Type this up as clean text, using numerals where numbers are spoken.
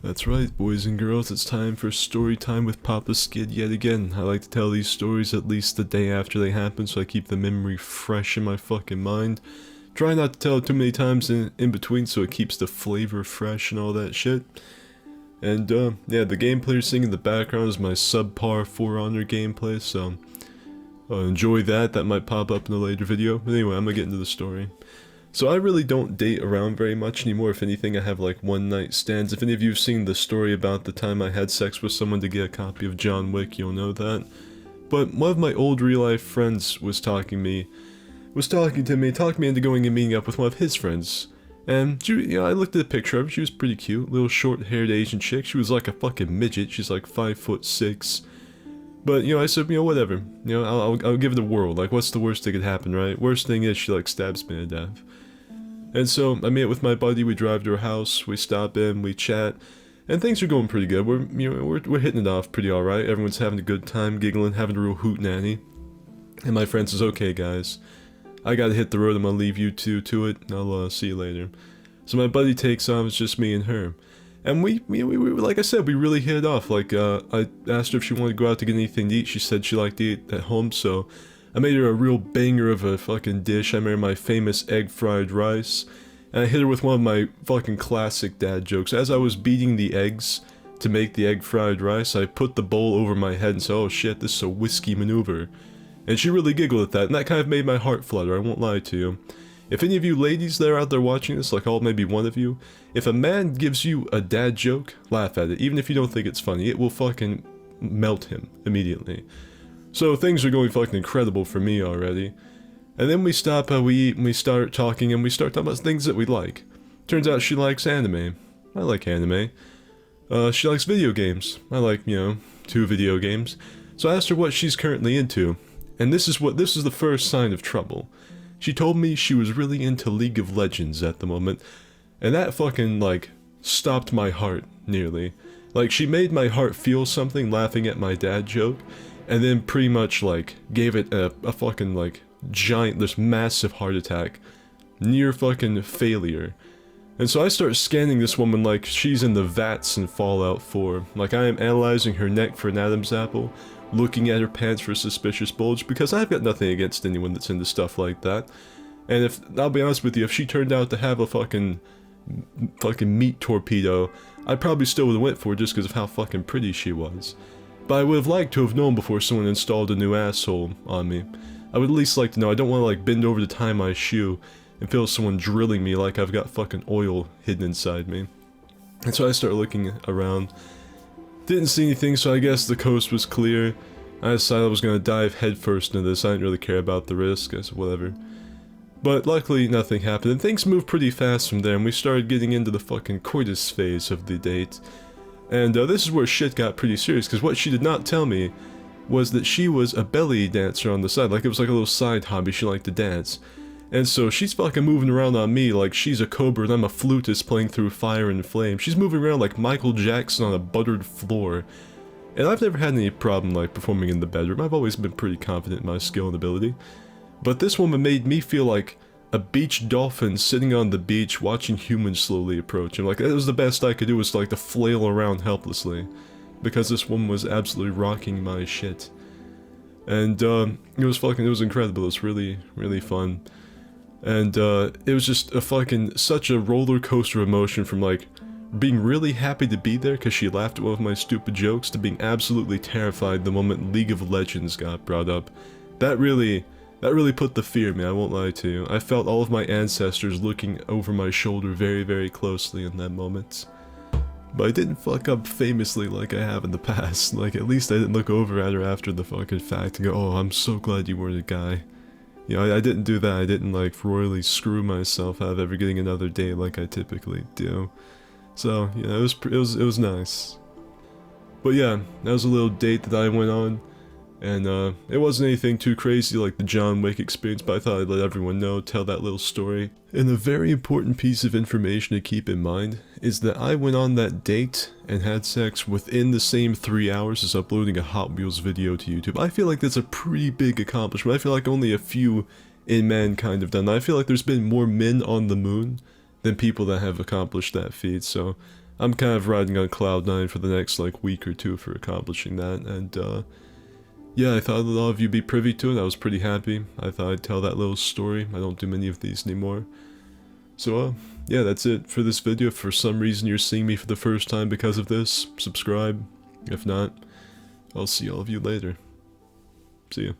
That's right, boys and girls, it's time for story time with Papa Skid yet again. I like to tell these stories at least the day after they happen so I keep the memory fresh in my fucking mind. Try not to tell it too many times in between so it keeps the flavor fresh and all that shit. And yeah, the gameplay you're seeing in the background is my subpar For Honor gameplay, so enjoy that. That might pop up in a later video. But anyway, I'm gonna get into the story. So I really don't date around very much anymore. If anything, I have like one night stands. If any of you have seen the story about the time I had sex with someone to get a copy of John Wick, you'll know that. But one of my old real life friends was talking to me into going and meeting up with one of his friends. And she, I looked at a picture of her. She was pretty cute, little short-haired Asian chick. She was like a fucking midget. She's like 5'6". But I said, whatever. I'll give it a whirl. Like, what's the worst that could happen, right? Worst thing is she like stabs me to death. And so I meet with my buddy, we drive to her house, we stop in, we chat, and things are going pretty good. We're hitting it off pretty alright. Everyone's having a good time, giggling, having a real hoot nanny. And my friend says, okay guys, I gotta hit the road, I'm gonna leave you two to it, and I'll see you later. So my buddy takes off, it's just me and her. And we like I said, we really hit it off. Like, I asked her if she wanted to go out to get anything to eat. She said she liked to eat at home, so I made her a real banger of a fucking dish. I made her my famous egg fried rice. And I hit her with one of my fucking classic dad jokes. As I was beating the eggs to make the egg fried rice, I put the bowl over my head and said, oh shit, this is a whiskey maneuver. And she really giggled at that, and that kind of made my heart flutter, I won't lie to you. If any of you ladies that are out there watching this, like maybe one of you, if a man gives you a dad joke, laugh at it. Even if you don't think it's funny, it will fucking melt him immediately. So things are going fucking incredible for me already. And then we stop, we eat, and we start talking, and we start talking about things that we like. Turns out she likes anime. I like anime. She likes video games. I like, 2 video games. So I asked her what she's currently into. And this is the first sign of trouble. She told me she was really into League of Legends at the moment. And that fucking, like, stopped my heart, nearly. Like, she made my heart feel something laughing at my dad joke. And then pretty much, like, gave it a fucking, like, giant, this massive heart attack. Near fucking failure. And so I start scanning this woman like she's in the vats in Fallout 4. Like, I am analyzing her neck for an Adam's apple, looking at her pants for a suspicious bulge, because I've got nothing against anyone that's into stuff like that. And if, I'll be honest with you, if she turned out to have a fucking meat torpedo, I probably still would've went for it just because of how fucking pretty she was. But I would have liked to have known before someone installed a new asshole on me. I would at least like to know. I don't want to like bend over to tie my shoe and feel someone drilling me like I've got fucking oil hidden inside me. And so I start looking around. Didn't see anything, so I guess the coast was clear. I decided I was going to dive headfirst into this. I didn't really care about the risk, I said whatever. But luckily nothing happened, and things moved pretty fast from there, and we started getting into the fucking coitus phase of the date. And this is where shit got pretty serious, because what she did not tell me was that she was a belly dancer on the side. Like, it was like a little side hobby, she liked to dance. And so she's fucking moving around on me like she's a cobra and I'm a flutist playing through fire and flame. She's moving around like Michael Jackson on a buttered floor. And I've never had any problem like performing in the bedroom. I've always been pretty confident in my skill and ability. But this woman made me feel like a beach dolphin sitting on the beach watching humans slowly approach. And like, that was the best I could do, was to, like, to flail around helplessly. Because this woman was absolutely rocking my shit. And it was incredible. It was really, really fun. And it was just such a roller coaster of emotion, from like being really happy to be there because she laughed at one of my stupid jokes, to being absolutely terrified the moment League of Legends got brought up. That really put the fear in me, I won't lie to you. I felt all of my ancestors looking over my shoulder very, very closely in that moment. But I didn't fuck up famously like I have in the past. Like, at least I didn't look over at her after the fucking fact and go, oh, I'm so glad you weren't a guy. I didn't do that. I didn't like royally screw myself out of ever getting another date like I typically do. So, it was nice. But yeah, that was a little date that I went on. And it wasn't anything too crazy like the John Wick experience, but I thought I'd let everyone know, tell that little story. And a very important piece of information to keep in mind is that I went on that date and had sex within the same 3 hours as uploading a Hot Wheels video to YouTube. I feel like that's a pretty big accomplishment. I feel like only a few in mankind have done that. I feel like there's been more men on the moon than people that have accomplished that feat, so I'm kind of riding on cloud 9 for the next like week or two for accomplishing that, and yeah, I thought a lot of you be privy to it. I was pretty happy. I thought I'd tell that little story. I don't do many of these anymore. So yeah, that's it for this video. If for some reason you're seeing me for the first time because of this, subscribe. If not, I'll see all of you later. See ya.